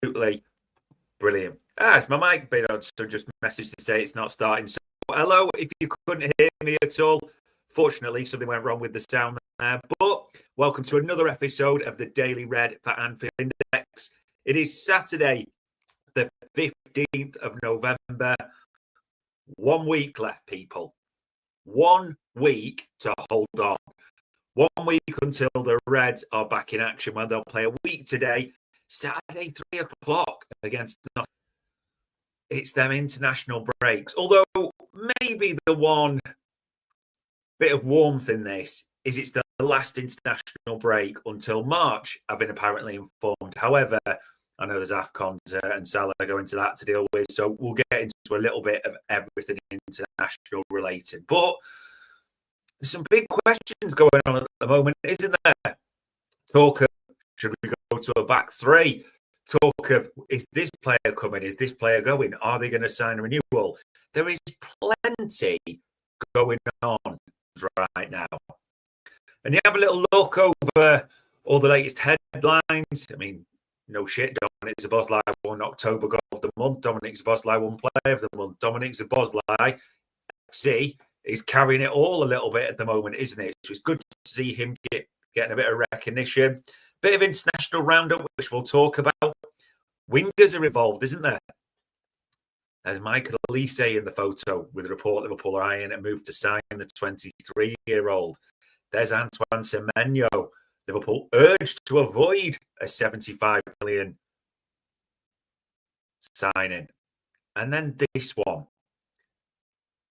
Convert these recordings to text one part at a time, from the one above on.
Absolutely brilliant. It's my mic been on, so just message to say it's not starting. So hello, if you couldn't hear me at all, fortunately something went wrong with the sound there, but welcome to another episode of the Daily Red for Anfield Index. It is Saturday, the 15th of November. 1 week left, people. 1 week to hold on. 1 week until the Reds are back in action, where they'll play a week today, Saturday, 3 o'clock against Nottingham. It's them international breaks. Although maybe the one bit of warmth in this is it's the last international break until March, I've been apparently informed. However, I know there's AFCON and Salah go into that to deal with, so we'll get into a little bit of everything international related. But there's some big questions going on at the moment, isn't there? Talk of, should we go to a back three? Talk of, is this player coming? Is this player going? Are they going to sign a renewal? There is plenty going on right now. And you have a little look over all the latest headlines. I mean, no shit, Dominic Szoboszlai won October Goal of the Month. Dominic Szoboszlai won Player of the Month. Dominic Szoboszlai FC is carrying it all a little bit at the moment, isn't it? So it's good to see him getting a bit of recognition. Bit of international roundup, which we'll talk about. Wingers are involved, isn't there? There's Michael Elise in the photo with a report Liverpool are eyeing a move to sign the 23-year-old. There's Antoine Semenyo. Liverpool urged to avoid a 75 million signing. And then this one.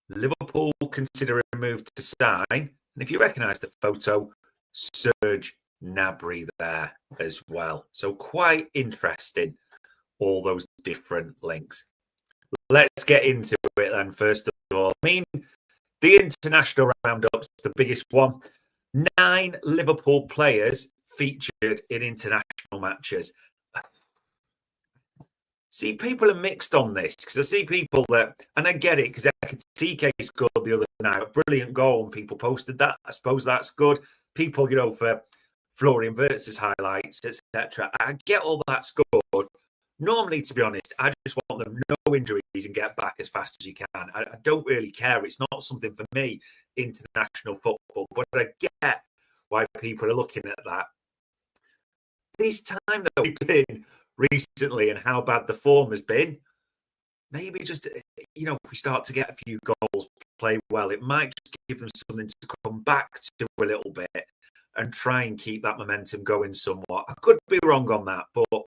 Liverpool consider a move to sign. And if you recognise the photo, Serge Gnabry there as well. So quite interesting, all those different links. Let's get into it then, first of all. I mean, the international roundup's the biggest one. 9 Liverpool players featured in international matches. See, people are mixed on this because I see people that, and I get it because TK scored the other night, a brilliant goal, and people posted that. I suppose that's good. People, for Florian Wirtz's highlights, etc. I get all that's good. Normally, to be honest, I just want them no injuries and get back as fast as you can. I don't really care. It's not something for me, international football, but I get why people are looking at that. This time that we've been recently and how bad the form has been, maybe just, if we start to get a few goals, play well, it might just give them something to come back to a little bit and try and keep that momentum going somewhat. I could be wrong on that, but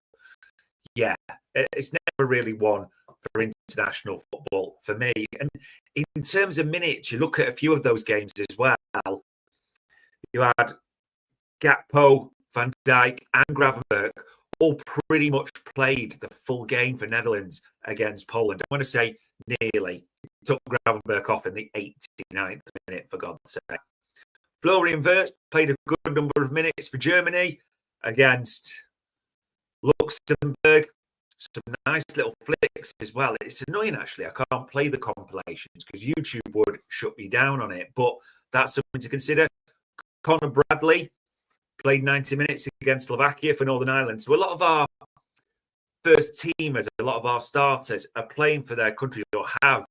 yeah, it's never really one for international football for me. And in terms of minutes, you look at a few of those games as well. You had Gakpo, Van Dijk and Gravenberch all pretty much played the full game for Netherlands against Poland. I want to say nearly. Took Gravenberch off in the 89th minute, for God's sake. Florian Wirtz played a good number of minutes for Germany against Luxembourg. Some nice little flicks as well. It's annoying, actually. I can't play the compilations because YouTube would shut me down on it. But that's something to consider. Conor Bradley played 90 minutes against Slovakia for Northern Ireland. So a lot of our first teamers, a lot of our starters are playing for their country or have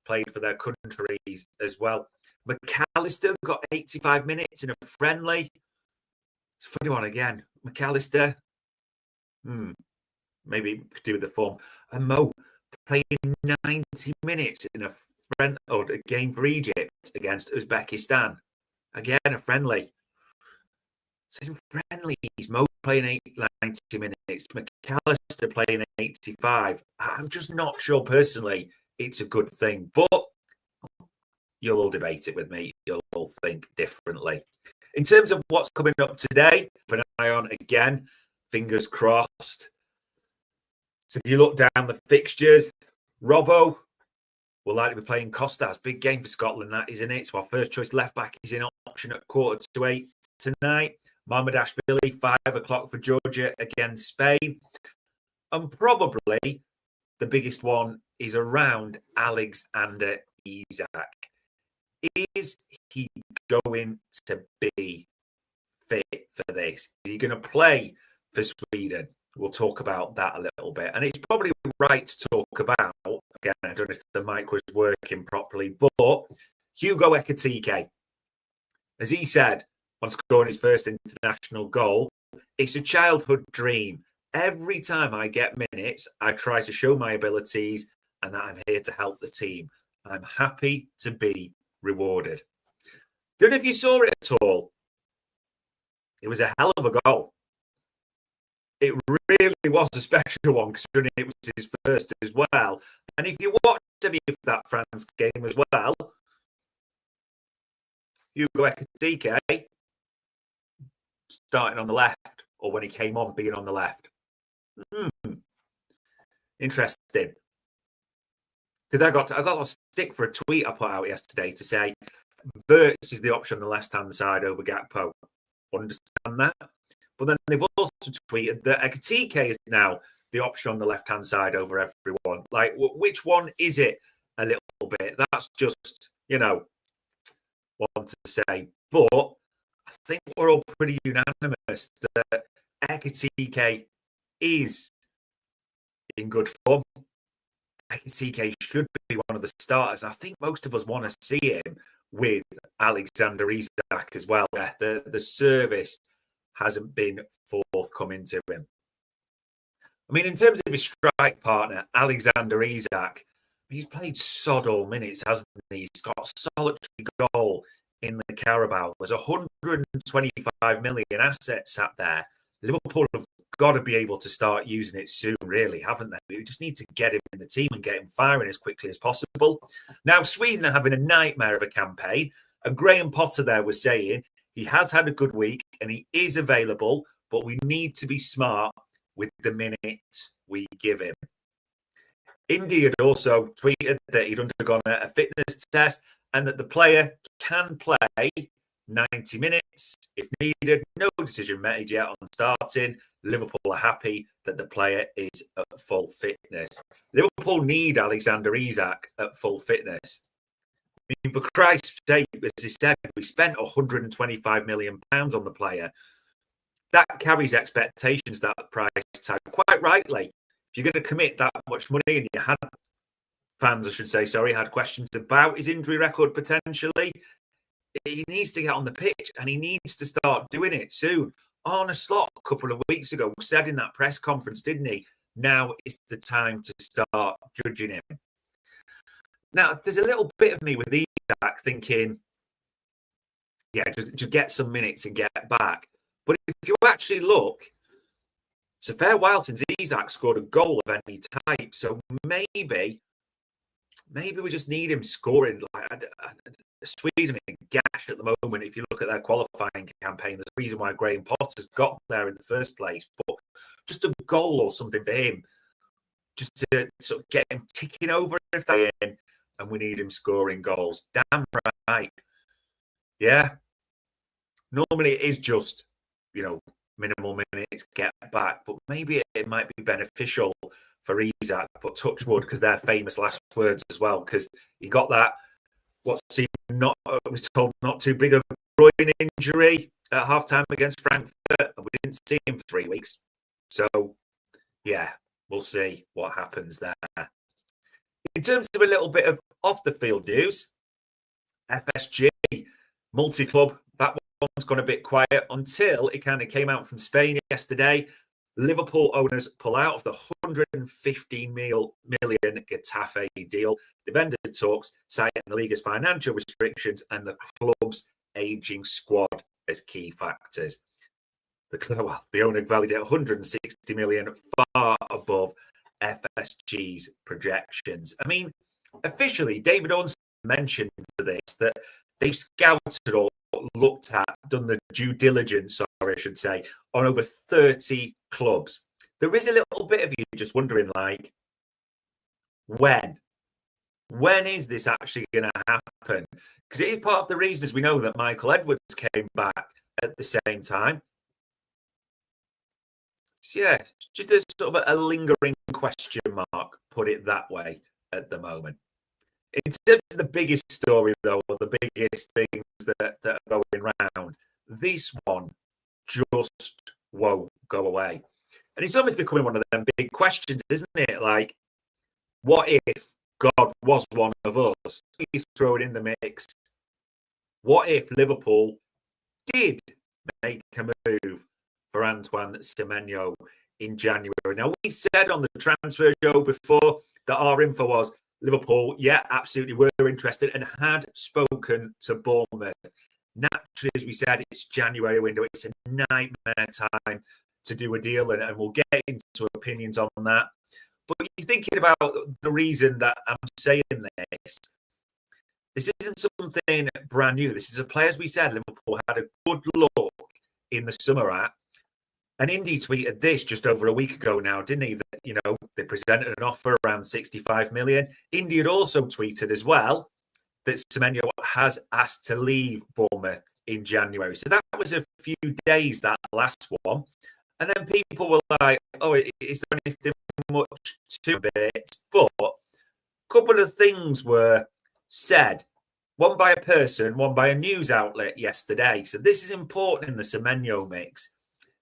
played for their countries as well. McAllister got 85 minutes in a friendly. It's a funny one again. McAllister, maybe could do with the form. And Mo playing 90 minutes in a game for Egypt against Uzbekistan. Again, a friendly. So in friendlies, Mo playing 90 minutes, McAllister playing 85. I'm just not sure personally it's a good thing, but you'll all debate it with me. You'll all think differently. In terms of what's coming up today, put an eye on again, fingers crossed. So if you look down the fixtures, Robbo will likely be playing Costas. Big game for Scotland, that, isn't it? So our first choice left back is in option at 7:45 tonight. Mamardashvili, 5 o'clock for Georgia against Spain. And probably the biggest one is around Alexander Isak. Is he going to be fit for this? Is he going to play for Sweden? we'll talk about that a little bit. And it's probably right to talk about, again, I don't know if the mic was working properly, but Hugo Ekitike, as he said on scoring his first international goal, it's a childhood dream. Every time I get minutes, I try to show my abilities and that I'm here to help the team. I'm happy to be rewarded. Don't know if you saw it at all. It was a hell of a goal. It really was a special one, considering it was his first as well. And if you watched any of that France game as well, Hugo Ekitike starting on the left, or when he came on, being on the left. Interesting. Because I got a stick for a tweet I put out yesterday to say Verts is the option on the left-hand side over Gakpo. Understand that? But then they've also tweeted that Ekitike is now the option on the left-hand side over everyone. Like, which one is it a little bit? That's just, one to say. But I think we're all pretty unanimous that Ekitike is in good form. Ekitike should be one of the starters. I think most of us want to see him with Alexander Isak as well. The service hasn't been forthcoming to him. I mean, in terms of his strike partner, Alexander Isak, he's played sod all minutes, hasn't he? He's got a solitary goal in the Carabao. There's 125 million assets sat there. Liverpool have got to be able to start using it soon, really, haven't they? We just need to get him in the team and get him firing as quickly as possible. Now, Sweden are having a nightmare of a campaign, and Graham Potter there was saying he has had a good week and he is available, but we need to be smart with the minutes we give him. Indy had also tweeted that he'd undergone a fitness test and that the player can play 90 minutes if needed. No decision made yet on starting. Liverpool are happy that the player is at full fitness. Liverpool need Alexander Isak at full fitness. I mean, for Christ's sake, as he said, we spent £125 million on the player. That carries expectations, that price tag, quite rightly. If you're going to commit that much money, and you had fans, I should say, had questions about his injury record potentially, he needs to get on the pitch and he needs to start doing it soon. Arne Slot, a couple of weeks ago, said in that press conference, didn't he? Now is the time to start judging him. Now, there's a little bit of me with Isak thinking, just get some minutes and get back. But if you actually look, it's a fair while since Isak scored a goal of any type. So maybe we just need him scoring. Like Sweden in gash at the moment. If you look at their qualifying campaign, there's a reason why Graham Potter's got there in the first place. But just a goal or something for him, just to sort of get him ticking over if they're in, and we need him scoring goals. Damn right. Yeah. Normally it is just, minimal minutes, get back. But maybe it might be beneficial for Isak, but touch wood, because they're famous last words as well, because he got that, was told not too big a groin injury at halftime against Frankfurt, and we didn't see him for 3 weeks. So, yeah, we'll see what happens there. In terms of a little bit of off-the-field news, FSG, multi-club, that one's gone a bit quiet until it kind of came out from Spain yesterday. Liverpool owners pull out of the 115 million Getafe deal. They've ended talks, citing the league's financial restrictions and the club's ageing squad as key factors. The owner valued at 160 million, far above FSG's projections. I mean, officially, David Owens mentioned this, that they've scouted or looked at, done the due diligence, I should say, on over 30 clubs. There is a little bit of you just wondering, like, when is this actually going to happen? Because it is part of the reason, as we know, that Michael Edwards came back at the same time. Yeah, just a sort of a lingering question mark, put it that way, at the moment. In terms of the biggest story, though, or the biggest things that are going round, this one just won't go away. And it's almost becoming one of them big questions, isn't it? Like, what if God was one of us? You throw it in the mix. What if Liverpool did make a move for Antoine Semenyo in January? Now, we said on the transfer show before that our info was Liverpool, yeah, absolutely were interested and had spoken to Bournemouth. Naturally, as we said, it's January window. It's a nightmare time to do a deal, and we'll get into opinions on that. But you're thinking about the reason that I'm saying this. This isn't something brand new. This is a player, as we said, Liverpool had a good look in the summer at. And Indy tweeted this just over a week ago now, didn't he? That, they presented an offer around 65 million. Indy had also tweeted as well that Semenyo has asked to leave Bournemouth in January. So that was a few days, that last one. And then people were like, oh, is there anything much to it? But a couple of things were said, one by a person, one by a news outlet yesterday. So this is important in the Semenyo mix.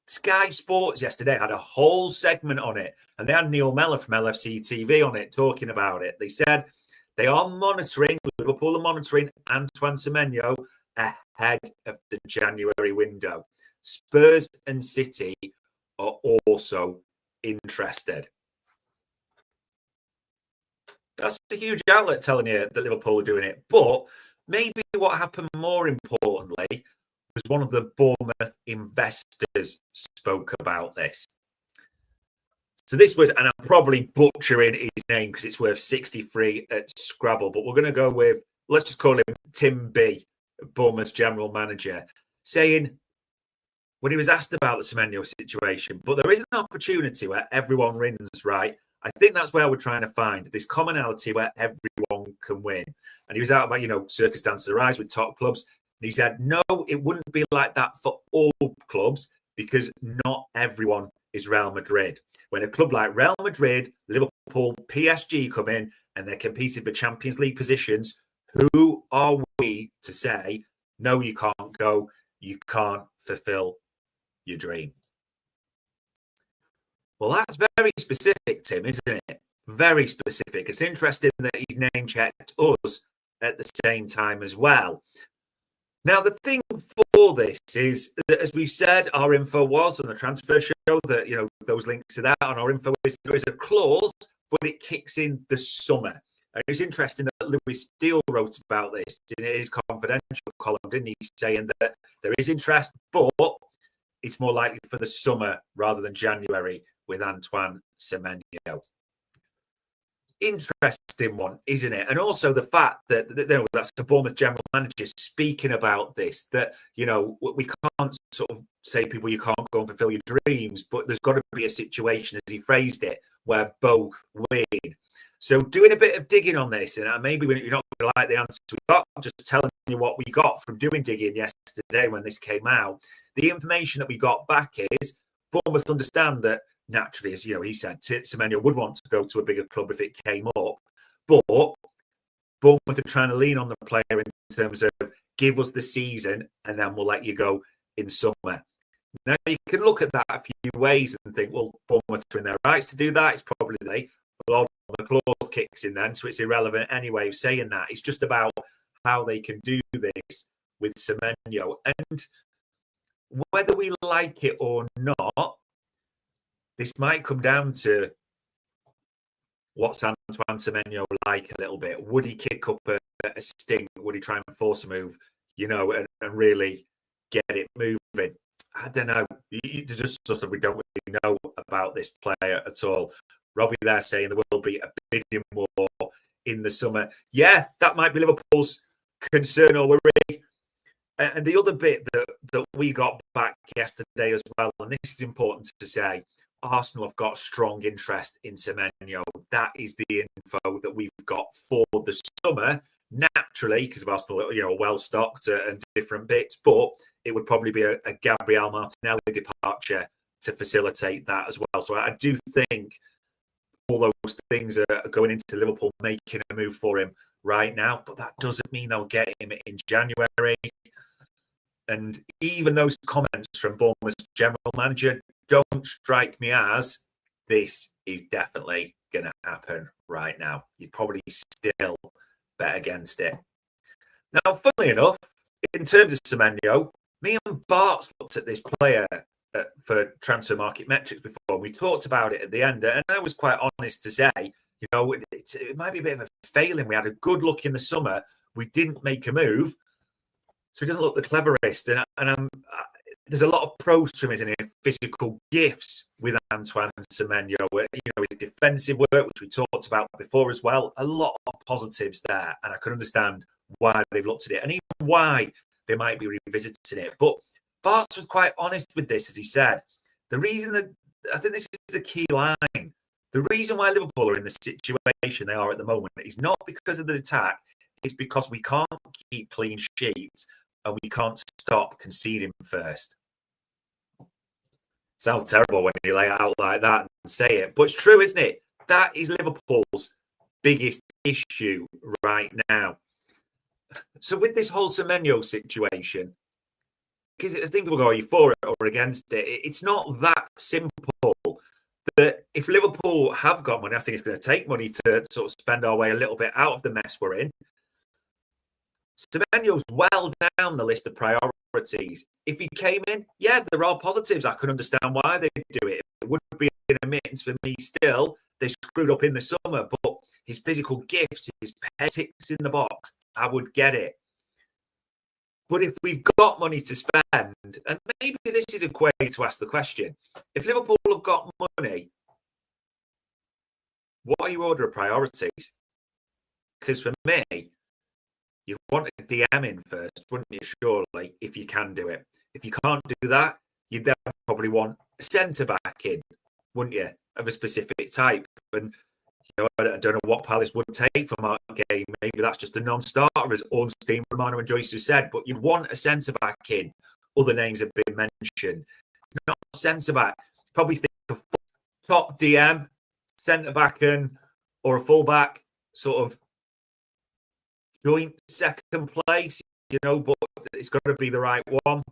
Sky Sports yesterday had a whole segment on it, and they had Neil Mellor from LFC TV on it talking about it. They said they are monitoring, Liverpool are monitoring Antoine Semenyo ahead of the January window. Spurs and City are also interested. That's a huge outlet telling you that Liverpool are doing it. But maybe what happened more importantly was one of the Bournemouth investors spoke about this. So this was, and I'm probably butchering his name because it's worth 63 at Scrabble, but we're going to go with, let's just call him Tim B, Bournemouth's general manager, saying when he was asked about the Semenyo situation, but there is an opportunity where everyone wins, right? I think that's where we're trying to find this commonality where everyone can win. And he was out about, circumstances arise with top clubs. And he said, no, it wouldn't be like that for all clubs because not everyone is Real Madrid. When a club like Real Madrid, Liverpool, PSG come in and they're competing for Champions League positions, who are we to say, no, you can't go, you can't fulfill your dream? Well, that's very specific, Tim, isn't it? Very specific. It's interesting that he's name-checked us at the same time as well. Now, the thing for this is that, as we said, our info was on the transfer show that, those links to that on our info is there is a clause, but it kicks in the summer. And it's interesting that Lewis Steele wrote about this in his confidential column, didn't he? Saying that there is interest, but it's more likely for the summer rather than January with Antoine Semenyo. Interesting one, isn't it? And also the fact that that's the Bournemouth general manager speaking about this, that, we can't sort of say people you can't go and fulfill your dreams, but there's got to be a situation, as he phrased it, where both win. So doing a bit of digging on this, and maybe you're not going to like the answer we got, I'm just telling you what we got from doing digging yesterday when this came out. The information that we got back is Bournemouth understand that naturally, as he said, Semenyo would want to go to a bigger club if it came up. But Bournemouth are trying to lean on the player in terms of give us the season and then we'll let you go in summer. Now, you can look at that a few ways and think, well, Bournemouth are in their rights to do that. It's probably the clause kicks in then, so it's irrelevant anyway saying that. It's just about how they can do this with Semenyo. And whether we like it or not, this might come down to what's Antoine Semenyo like a little bit. Would he kick up a sting? Would he try and force a move, and really get it moving? I don't know. There's just sort of, we don't really know about this player at all. Robbie there saying there will be a bidding war in the summer. Yeah, that might be Liverpool's concern or worry. And the other bit that we got back yesterday as well, and this is important to say, Arsenal have got strong interest in Semenyo. That is the info that we've got for the summer. Naturally, because of Arsenal, well stocked and different bits, but it would probably be a Gabriel Martinelli departure to facilitate that as well. So I do think all those things are going into Liverpool making a move for him right now, but that doesn't mean they'll get him in January. And even those comments from Bournemouth's general manager don't strike me as this is definitely going to happen right now. You'd probably still bet against it. Now, funnily enough, in terms of Semenyo, me and Bart's looked at this player for transfer market metrics before, and we talked about it at the end. And I was quite honest to say, it might be a bit of a failing. We had a good look in the summer. We didn't make a move. So he doesn't look the cleverest. And there's a lot of pros to him, isn't it? Physical gifts with Antoine Semenyo. His defensive work, which we talked about before as well. A lot of positives there. And I can understand why they've looked at it and even why they might be revisiting it. But Bart's was quite honest with this, as he said. The reason that I think this is a key line. The reason why Liverpool are in the situation they are at the moment is not because of the attack. It's because we can't keep clean sheets and we can't stop conceding first. Sounds terrible when you lay it out like that and say it, but it's true, isn't it? That is Liverpool's biggest issue right now. So with this whole Semenyo situation, because I think people go, are you for it or against it? It's not that simple. That if Liverpool have got money, I think it's going to take money to sort of spend our way a little bit out of the mess we're in. Semenyo's well down the list of priorities. If he came in, yeah, there are positives. I can understand why they do it. It would be an admittance for me still. They screwed up in the summer, but his physical gifts, his ticks in the box, I would get it. But if we've got money to spend, and maybe this is a way to ask the question, if Liverpool have got money, what are your order of priorities? Because for me, you want a DM in first, wouldn't you, surely, if you can do it. If you can't do that, you then probably want a centre-back in, wouldn't you, of a specific type. And I don't know what Palace would take from our game. Maybe that's just a non-starter, as Ornstein, Romano and Joyce have said. But you'd want a centre-back in. Other names have been mentioned. Not centre-back. Probably think of top DM, centre-back or a full-back, sort of joint second place, but it's got to be the right one.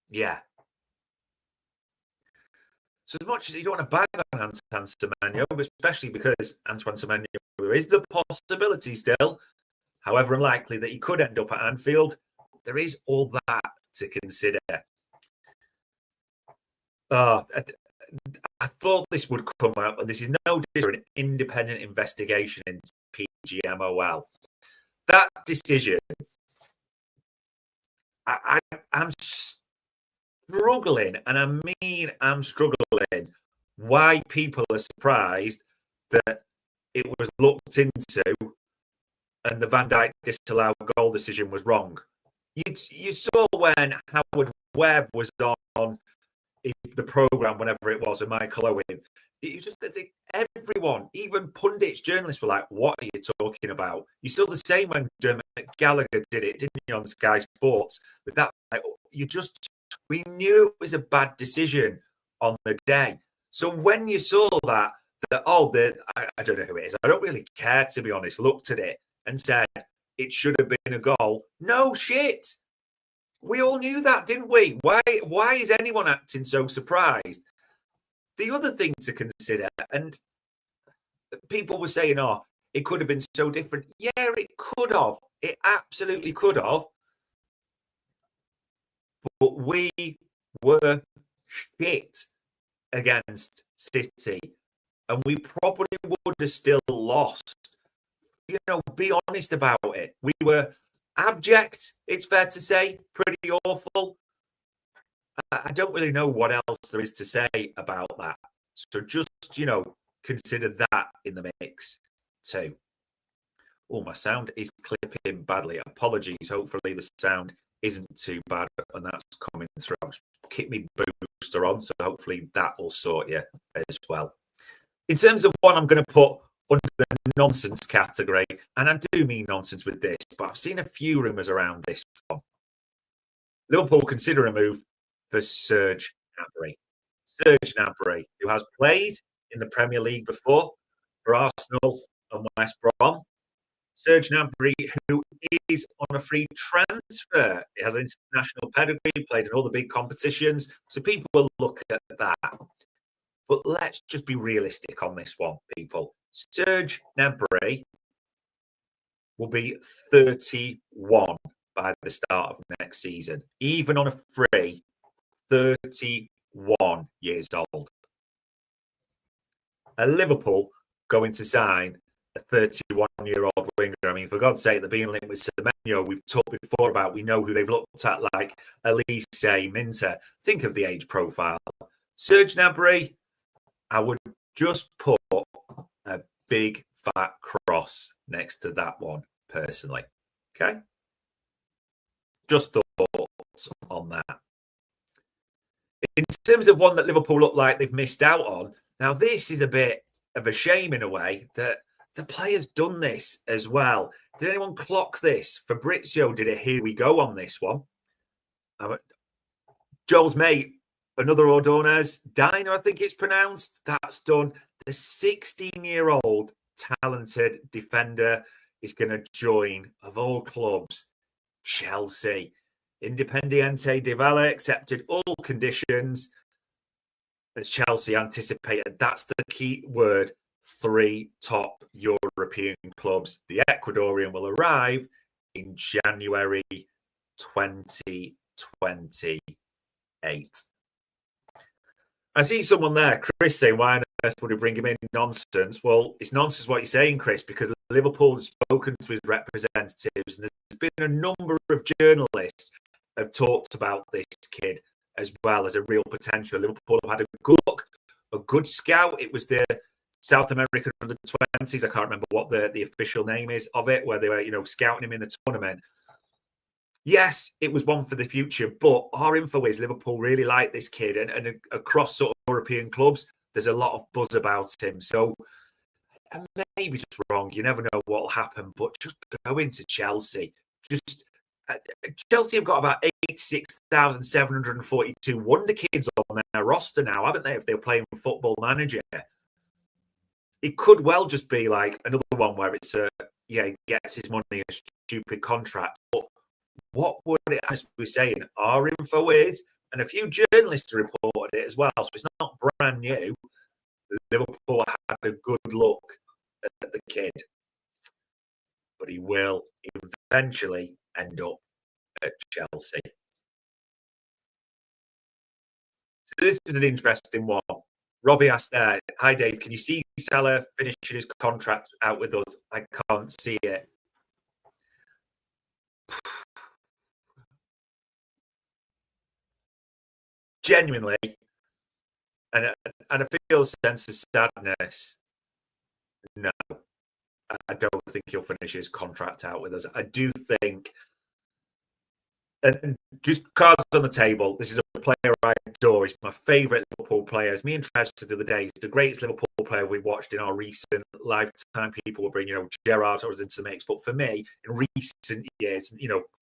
Yeah. So as much as you don't want to bag on Antoine Semenyo, especially because Antoine Semenyo, there is the possibility still, however unlikely, that he could end up at Anfield, there is all that to consider. I thought this would come out, and this is no different, an independent investigation into PGMOL. That decision, I'm struggling, and I mean I'm struggling, why people are surprised that it was looked into and the Van Dijk disallowed goal decision was wrong. You saw when Howard Webb was on the programme, whenever it was, with Michael Owen, it was just that everyone, even pundits, journalists, were like, what are you talking about? You saw the same when Dermot Gallagher did it, didn't you, on Sky Sports? With that, we knew it was a bad decision on the day. So when you saw that I don't know who it is, I don't really care, to be honest, looked at it and said it should have been a goal. No shit. We all knew that, didn't we? Why is anyone acting so surprised? The other thing to consider, and people were saying, it could have been so different. Yeah, it could have. It absolutely could have. But we were shit against City, and we probably would have still lost. Be honest about it. We were abject, it's fair to say, pretty awful. I don't really know what else there is to say about that. So just, consider that in the mix too. Oh, my sound is clipping badly. Apologies. Hopefully the sound isn't too bad and that's coming through. I'll keep my booster on, so hopefully that will sort you as well. In terms of what I'm going to put under the nonsense category, and I do mean nonsense with this, but I've seen a few rumours around this one. Liverpool consider a move for Serge Gnabry. Serge Gnabry, who has played in the Premier League before for Arsenal and West Brom. Serge Gnabry, who is on a free transfer. He has an international pedigree, played in all the big competitions. So people will look at that. But let's just be realistic on this one, people. Serge Gnabry will be 31 by the start of next season. Even on a free, 31 years old. Liverpool going to sign a 31-year-old winger. I mean, for God's sake, they're being linked with Semenyo. We've talked before about, we know who they've looked at, like Elise, Minter. Think of the age profile. Serge Gnabry, I would just put a big fat cross next to that one, personally. Okay? Just thoughts on that. In terms of one that Liverpool look like they've missed out on, now this is a bit of a shame in a way that the player's done this as well. Did anyone clock this? Fabrizio did a here we go on this one. Joel's mate, another Ordonez, Diner, I think it's pronounced, that's done. The 16-year-old talented defender is going to join, of all clubs, Chelsea. Independiente del Valle accepted all conditions. As Chelsea anticipated, that's the key word. 3 top European clubs. The Ecuadorian will arrive in January 2028. I see someone there, Chris, saying, why on earth would he bring him in? Nonsense. Well, it's nonsense what you're saying, Chris, because Liverpool has spoken to his representatives, and there's been a number of journalists have talked about this kid as well as a real potential. Liverpool have had a good look, a good scout. It was the South American under-20s. I can't remember what the official name is of it, where they were, scouting him in the tournament. Yes, it was one for the future, but our info is Liverpool really like this kid, and across sort of European clubs, there's a lot of buzz about him. So I may be just wrong. You never know what will happen, but just go into Chelsea. Chelsea have got about 86,742 wonder kids on their roster now, haven't they? If they're playing Football Manager, it could well just be like another one where it's he gets his money, a stupid contract, but what would it actually be saying? Our info is, and a few journalists reported it as well, so it's not brand new. Liverpool had a good look at the kid, but he will eventually end up at Chelsea. So this is an interesting one. Robbie asked there, hi Dave, can you see Salah finishing his contract out with us? I can't see it. Genuinely, and I feel a sense of sadness. No, I don't think he'll finish his contract out with us. I do think, and just cards on the table, this is a player I adore. He's my favourite Liverpool player. Me and Trav said the other day, he's the greatest Liverpool player we watched in our recent lifetime. People will bring, Gerrard was into the mix. But for me, in recent years,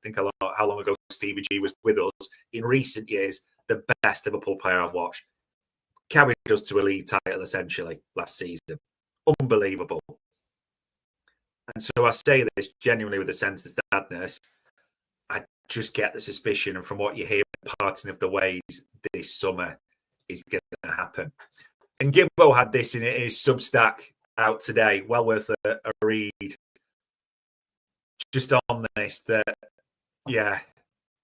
think how long ago Stevie G was with us. In recent years, the best Liverpool player I've watched. Carried us to a league title, essentially, last season. Unbelievable. And so I say this genuinely with a sense of sadness. I just get the suspicion, and from what you hear, parting of the ways this summer is going to happen. And Gibbo had this in his Substack out today. Well worth a read. Just on this, that,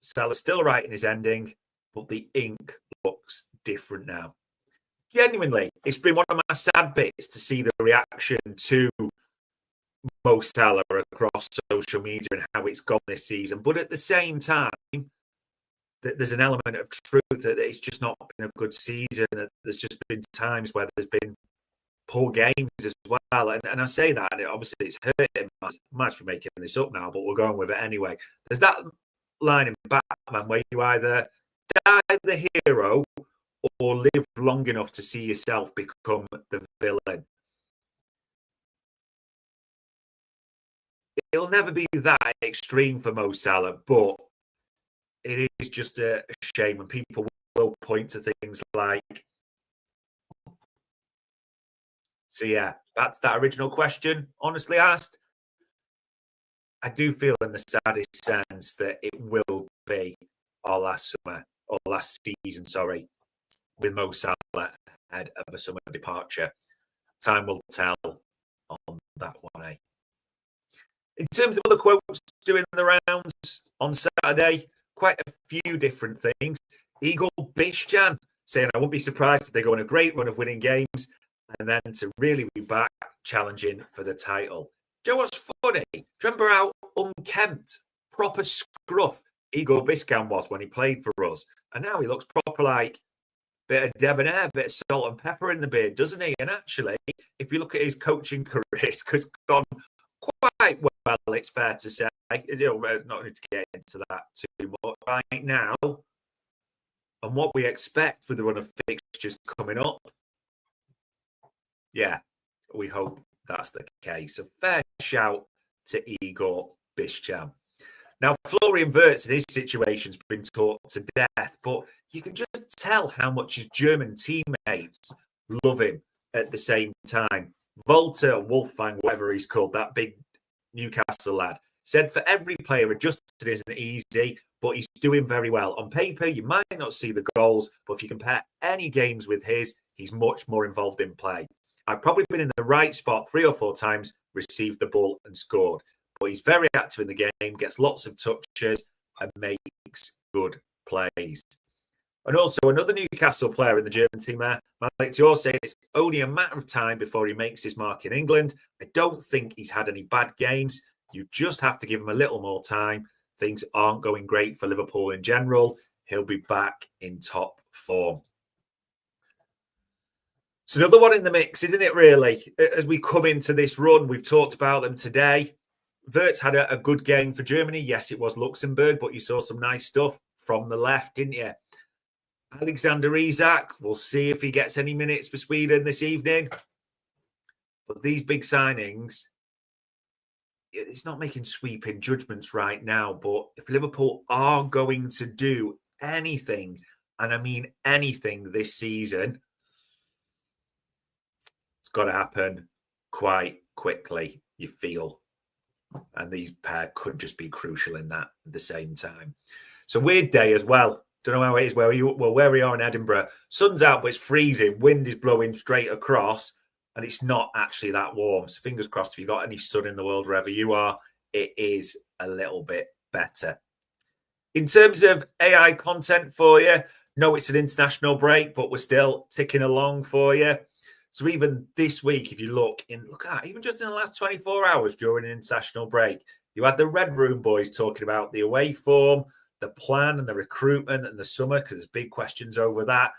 Salah's still writing his ending, but the ink looks different now. Genuinely, it's been one of my sad bits to see the reaction to Mo Salah across social media and how it's gone this season. But at the same time, there's an element of truth that it's just not been a good season. There's just been times where there's been poor games as well. And I say that, and obviously it's hurting. I might be making this up now, but we're going with it anyway. There's that line in Batman where you either die the hero or live long enough to see yourself become the villain. It'll never be that extreme for Mo Salah, but it is just a shame, and people will point to things like. So yeah, that's that original question, honestly asked. I do feel in the saddest sense that it will be our last summer, or last season, sorry, with Mo Salah ahead of a summer departure. Time will tell on that one, eh? In terms of other quotes doing the rounds on Saturday, quite a few different things. Igor Bishjan saying, I won't be surprised if they go on a great run of winning games and then to really be back challenging for the title. Do you know what's funny? Do you remember how unkempt, proper scruff Igor Bishjan was when he played for us? And now he looks proper like bit of debonair, bit of salt and pepper in the beard, doesn't he? And actually, if you look at his coaching career, it's gone quite well, it's fair to say. Not need to get into that too much right now. And what we expect with the run of fixtures coming up, yeah, we hope that's the case. A fair shout to Igor Bishjan. Now, Florian Wirtz in his situation's been taught to death, but you can just tell how much his German teammates love him at the same time. Walter Wolfgang, whatever he's called, that big Newcastle lad, said for every player, adjusted isn't easy, but he's doing very well. On paper, you might not see the goals, but if you compare any games with his, he's much more involved in play. I've probably been in the right spot 3 or 4 times, received the ball and scored. But he's very active in the game, gets lots of touches and makes good plays. And also another Newcastle player in the German team there, Malik Dior, saying it's only a matter of time before he makes his mark in England. I don't think he's had any bad games. You just have to give him a little more time. Things aren't going great for Liverpool in general. He'll be back in top form. It's another one in the mix, isn't it, really? As we come into this run, we've talked about them today. Wirtz had a good game for Germany. Yes, it was Luxembourg, but you saw some nice stuff from the left, didn't you? Alexander Isak, we'll see if he gets any minutes for Sweden this evening. But these big signings, it's not making sweeping judgments right now. But if Liverpool are going to do anything, and I mean anything this season, it's got to happen quite quickly, you feel. And these pair could just be crucial in that at the same time. It's a weird day as well. Don't know how it is where we are in Edinburgh. Sun's out, but it's freezing. Wind is blowing straight across, and it's not actually that warm. So fingers crossed, if you've got any sun in the world, wherever you are, it is a little bit better. In terms of AI content for you, no, it's an international break, but we're still ticking along for you. So even this week, if you look at even just in the last 24 hours during an international break, you had the Red Room boys talking about the away form, the plan and the recruitment and the summer, because there's big questions over that,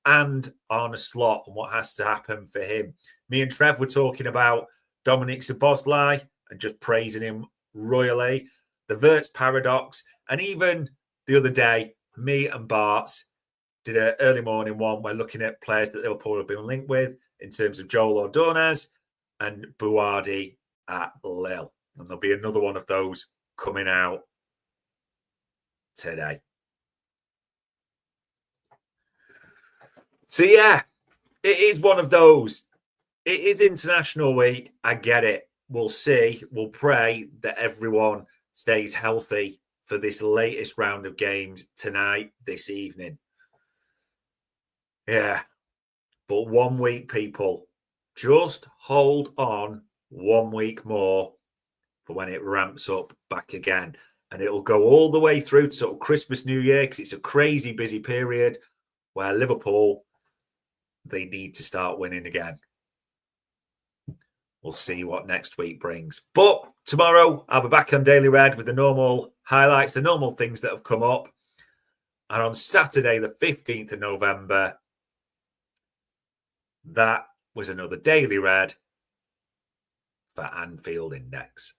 and Arne Slot and what has to happen for him. Me and Trev were talking about Dominic Szoboszlai and just praising him royally, the Wirtz paradox, and even the other day, me and Bart's did an early morning one. We're looking at players that Liverpool have been linked with in terms of Joel Ordonez and Buardi at Lille. And there'll be another one of those coming out today. So, yeah, it is one of those. It is International Week. I get it. We'll see. We'll pray that everyone stays healthy for this latest round of games tonight, this evening. Yeah. But 1 week, people, just hold on 1 week more for when it ramps up back again. And it'll go all the way through to sort of Christmas, New Year, because it's a crazy busy period where Liverpool, they need to start winning again. We'll see what next week brings. But tomorrow, I'll be back on Daily Red with the normal highlights, the normal things that have come up. And on Saturday, the 15th of November, that was another Daily Red for Anfield Index.